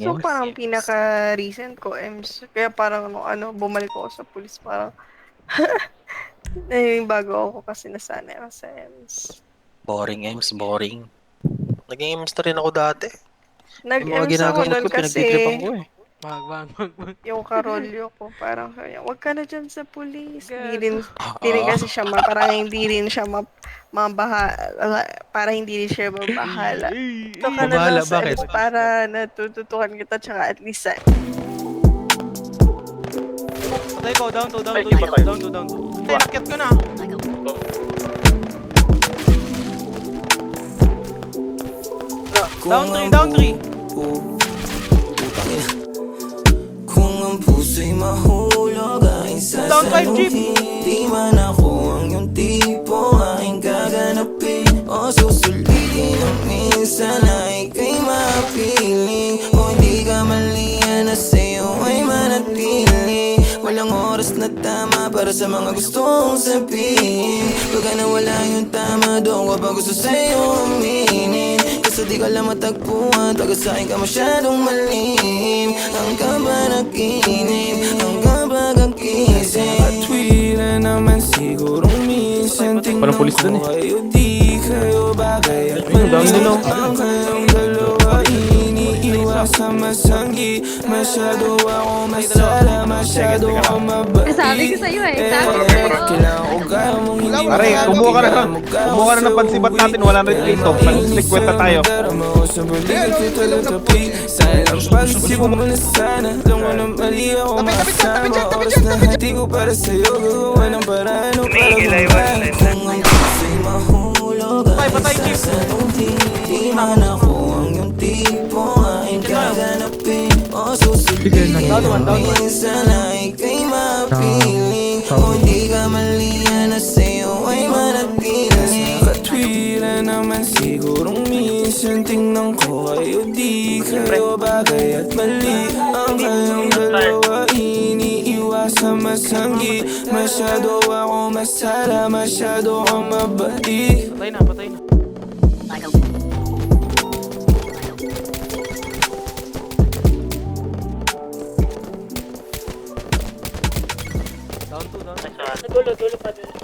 So, Ems. parang pinaka-recent ko, EMS. Kaya parang bumalik ako sa police. Parang, bago ako kasi nasanay ako sa EMS. Boring, Ems. Boring. Naging Ems na rin ako dati. Yung mga Nag-EMS ako ginagamot nun ko, kasi pinagtitripan ko eh. Wag. yung karolyo ko, parang wag ka na dyan sa police. Gago. Di rin kasi siya, parang hindi rin siya para hindi rin siya mabahala. Ito ka na lang Mabahala, sa bakit? EMS para natututukan kita, tsaka at least Patay ko, down to. Ay, di ba tayo? Down. Ay, nakyat ko na. Down 3. Kung ang puso'y mahulog, aking Down 5 jeep. sasaluhin. Di man ako ang iyong tipo, aking gaganapin o susulitin ang minsan ay ika'y mapiling. O hindi ka maliyan na sa'yo ay manatili. Walang oras na tama para sa mga gusto kong sabihin. Pagka nawala yung tama, doon ko ba gusto sa'yo aminin. Kaso di ka lang matagpuan, taga sa'kin ka masyadong malim. Ang ka ba nakinig, ang ka ba kagising? Patwira naman sigurong minsan tingnan ko kayo di kayo bagay at mali. Ang kayong dalawa iniiwasan masanggi. Masyado ako masala, masyado ako mabait. Sabi ko sa'yo eh, sabi ko sa'yo. Kailangan ko gaya mong hindi Pare, kumuha ka na. Kumuha ka na ng pansibat natin. Wala na rin dito. Nag-stick na tayo. Sayang pag-isip mo na sana. Alam mo na mali ako makasama. Oras na hati ko para sa'yo. Gagawa ng paraan o para gumawa. Kung ang puso'y mahulog, Patay, ay sasaluhin. Di man ako ang iyong tipo, aking gaganapin o susulitin. Minsan ay ika'y mapiling. O di ka maliyan na sa'yo ay manatili. Katwira naman sigurong minsan tingnan ko kayo di kayo bagay at mali. Ang kayong dalawa iniiwasan masanggi. Masyado ako masala, masyado kang mabait. Patay na. Down 2. Dulo pa din.